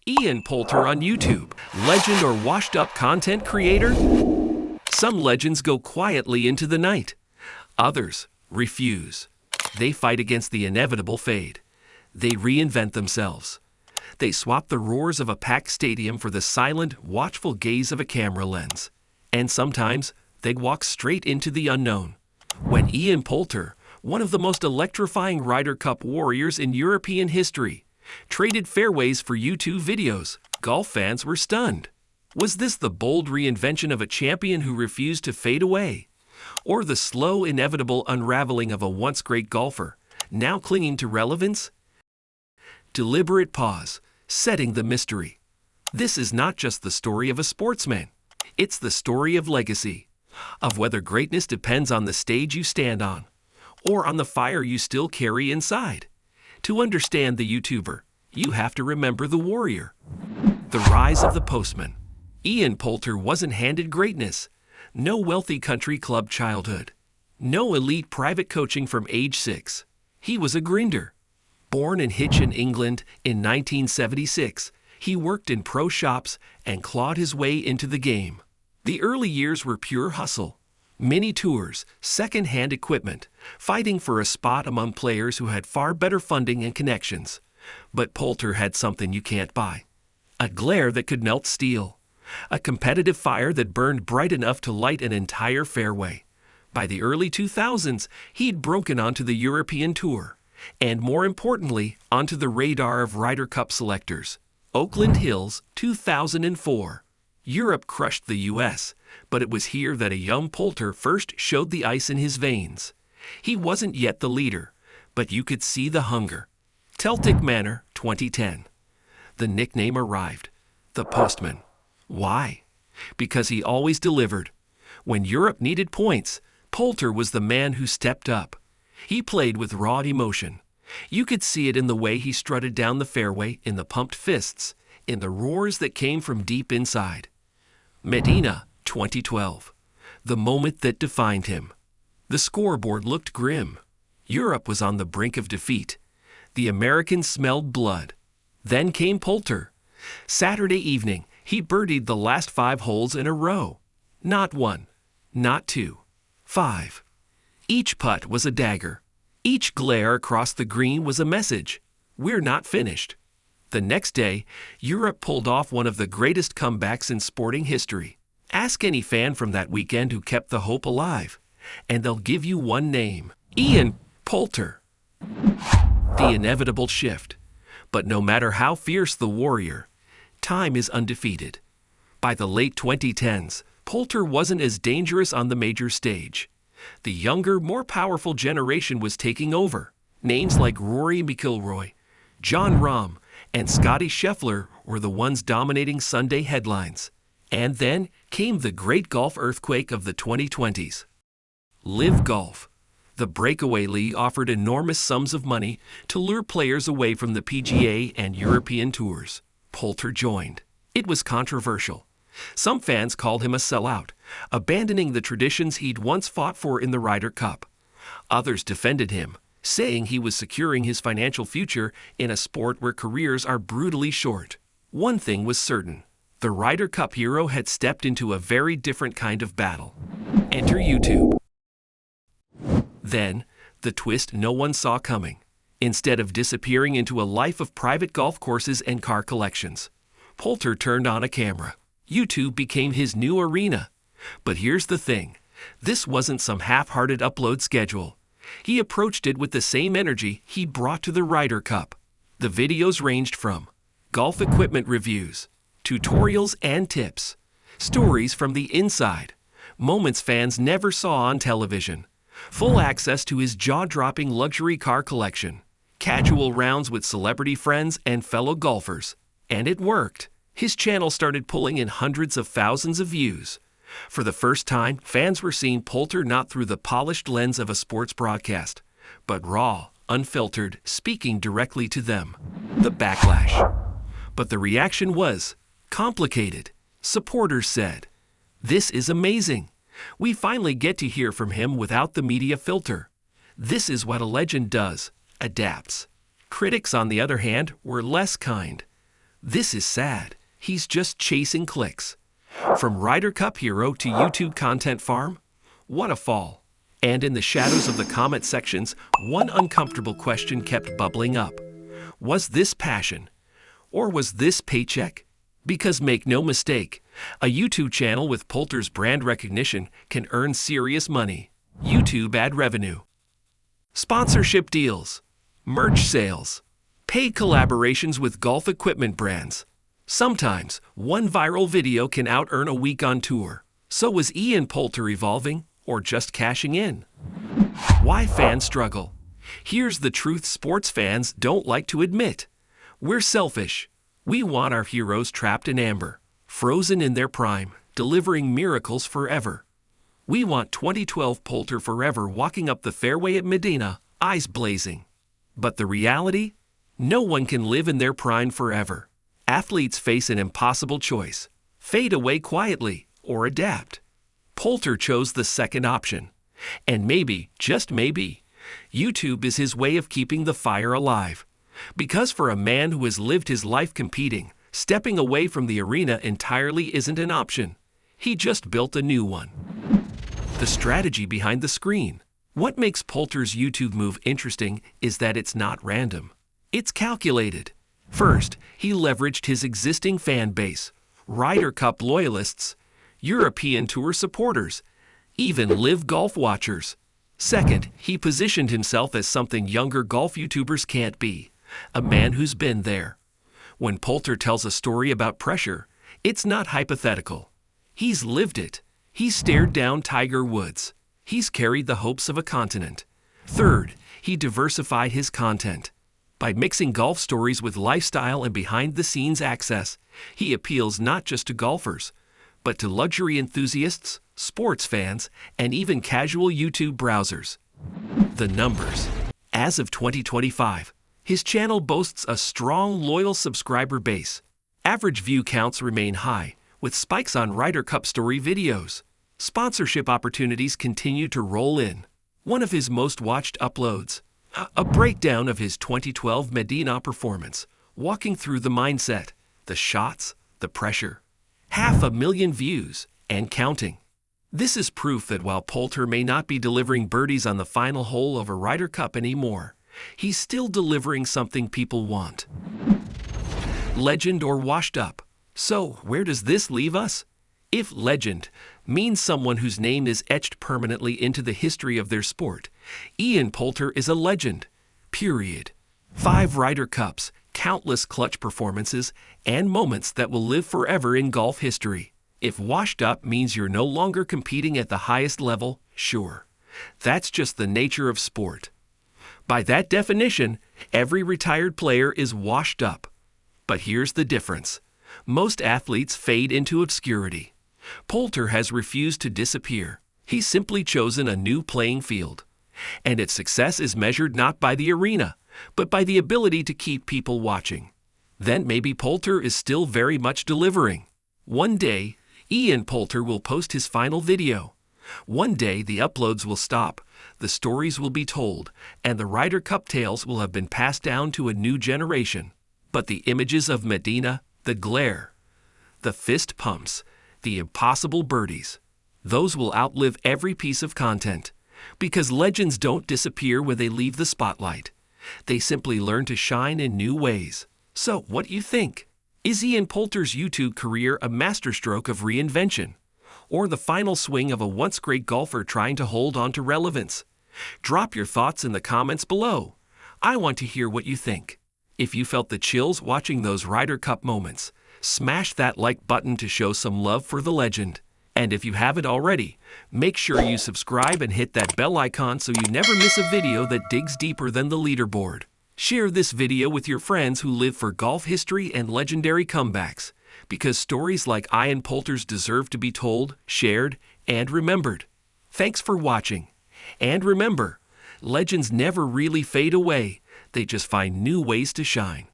Ian Poulter on YouTube, legend or washed-up content creator? Some legends go quietly into the night. Others refuse. They fight against the inevitable fade. They reinvent themselves. They swap the roars of a packed stadium for the silent, watchful gaze of a camera lens. And sometimes, they walk straight into the unknown. When Ian Poulter, one of the most electrifying Ryder Cup warriors in European history, traded fairways for YouTube videos, golf fans were stunned. Was this the bold reinvention of a champion who refused to fade away? Or the slow, inevitable unraveling of a once great golfer, now clinging to relevance? Deliberate pause, setting the mystery. This is not just the story of a sportsman. It's the story of legacy, of whether greatness depends on the stage you stand on, or on the fire you still carry inside. To understand the YouTuber, you have to remember the warrior. The rise of the Postman. Ian Poulter wasn't handed greatness. No wealthy country club childhood. No elite private coaching from age 6. He was a grinder. Born in Hitchin, England in 1976, he worked in pro shops and clawed his way into the game. The early years were pure hustle. Mini tours, second-hand equipment, fighting for a spot among players who had far better funding and connections. But Poulter had something you can't buy. A glare that could melt steel. A competitive fire that burned bright enough to light an entire fairway. By the early 2000s, he'd broken onto the European Tour, and more importantly, onto the radar of Ryder Cup selectors. Oakland Hills, 2004. Europe crushed the U.S., but it was here that a young Poulter first showed the ice in his veins. He wasn't yet the leader, but you could see the hunger. Celtic Manor, 2010. The nickname arrived. The Postman. Why? Because he always delivered. When Europe needed points, Poulter was the man who stepped up. He played with raw emotion. You could see it in the way he strutted down the fairway, in the pumped fists, in the roars that came from deep inside. Medina, 2012. The moment that defined him. The scoreboard looked grim. Europe was on the brink of defeat. The Americans smelled blood. Then came Poulter. Saturday evening, he birdied the last 5 holes in a row. Not 1, not 2, 5. Each putt was a dagger. Each glare across the green was a message. We're not finished. The next day, Europe pulled off one of the greatest comebacks in sporting history. Ask any fan from that weekend who kept the hope alive, and they'll give you one name: Ian Poulter. The inevitable shift. But no matter how fierce the warrior, time is undefeated. By the late 2010s, Poulter wasn't as dangerous on the major stage. The younger, more powerful generation was taking over. Names like Rory McIlroy, Jon Rahm, and Scottie Scheffler were the ones dominating Sunday headlines. And then came the great golf earthquake of the 2020s. LIV Golf. The breakaway league offered enormous sums of money to lure players away from the PGA and European tours. Poulter joined. It was controversial. Some fans called him a sellout, abandoning the traditions he'd once fought for in the Ryder Cup. Others defended him, saying he was securing his financial future in a sport where careers are brutally short. One thing was certain: the Ryder Cup hero had stepped into a very different kind of battle. Enter YouTube. Then, the twist no one saw coming. Instead of disappearing into a life of private golf courses and car collections, Poulter turned on a camera. YouTube became his new arena. But here's the thing: this wasn't some half-hearted upload schedule. He approached it with the same energy he brought to the Ryder Cup. The videos ranged from golf equipment reviews, tutorials and tips, stories from the inside, moments fans never saw on television, full access to his jaw-dropping luxury car collection, casual rounds with celebrity friends and fellow golfers. And it worked. His channel started pulling in hundreds of thousands of views. For the first time, fans were seeing Poulter not through the polished lens of a sports broadcast, but raw, unfiltered, speaking directly to them. The backlash. But the reaction was complicated. Supporters said, "This is amazing. We finally get to hear from him without the media filter. This is what a legend does, adapts." Critics, on the other hand, were less kind. This is sad. He's just chasing clicks. From Ryder Cup hero to YouTube content farm, what a fall. And in the shadows of the comment sections, one uncomfortable question kept bubbling up. Was this passion? Or was this paycheck? Because make no mistake, a YouTube channel with Poulter's brand recognition can earn serious money. YouTube ad revenue, sponsorship deals, merch sales, paid collaborations with golf equipment brands. Sometimes, one viral video can out-earn a week on tour. So was Ian Poulter evolving, or just cashing in? Why fans struggle? Here's the truth sports fans don't like to admit. We're selfish. We want our heroes trapped in amber, frozen in their prime, delivering miracles forever. We want 2012 Poulter forever walking up the fairway at Medina, eyes blazing. But the reality? No one can live in their prime forever. Athletes face an impossible choice: fade away quietly or adapt. Poulter chose the second option. And maybe, just maybe, YouTube is his way of keeping the fire alive. Because for a man who has lived his life competing, stepping away from the arena entirely isn't an option. He just built a new one. The strategy behind the screen. What makes Poulter's YouTube move interesting is that it's not random. It's calculated. First, he leveraged his existing fan base, Ryder Cup loyalists, European Tour supporters, even LIV Golf watchers. Second, he positioned himself as something younger golf YouTubers can't be, a man who's been there. When Poulter tells a story about pressure, it's not hypothetical. He's lived it. He's stared down Tiger Woods. He's carried the hopes of a continent. Third, he diversified his content. By mixing golf stories with lifestyle and behind-the-scenes access, he appeals not just to golfers, but to luxury enthusiasts, sports fans, and even casual YouTube browsers. The numbers. As of 2025, his channel boasts a strong, loyal subscriber base. Average view counts remain high, with spikes on Ryder Cup story videos. Sponsorship opportunities continue to roll in. One of his most watched uploads, a breakdown of his 2012 Medina performance, walking through the mindset, the shots, the pressure. 500,000 views, and counting. This is proof that while Poulter may not be delivering birdies on the final hole of a Ryder Cup anymore, he's still delivering something people want. Legend or washed up. So, where does this leave us? If legend means someone whose name is etched permanently into the history of their sport, Ian Poulter is a legend. Period. 5 Ryder Cups, countless clutch performances, and moments that will live forever in golf history. If washed up means you're no longer competing at the highest level, sure. That's just the nature of sport. By that definition, every retired player is washed up. But here's the difference. Most athletes fade into obscurity. Poulter has refused to disappear. He's simply chosen a new playing field. And its success is measured not by the arena, but by the ability to keep people watching. Then maybe Poulter is still very much delivering. One day, Ian Poulter will post his final video. One day, the uploads will stop, the stories will be told, and the Ryder Cup tales will have been passed down to a new generation. But the images of Medina, the glare, the fist pumps, the impossible birdies, those will outlive every piece of content. Because legends don't disappear when they leave the spotlight. They simply learn to shine in new ways. So, what do you think? Is Ian Poulter's YouTube career a masterstroke of reinvention? Or the final swing of a once great golfer trying to hold on to relevance? Drop your thoughts in the comments below. I want to hear what you think. If you felt the chills watching those Ryder Cup moments, smash that like button to show some love for the legend. And if you haven't already, make sure you subscribe and hit that bell icon so you never miss a video that digs deeper than the leaderboard. Share this video with your friends who live for golf history and legendary comebacks, because stories like Ian Poulter's deserve to be told, shared, and remembered. Thanks for watching. And remember, legends never really fade away. They just find new ways to shine.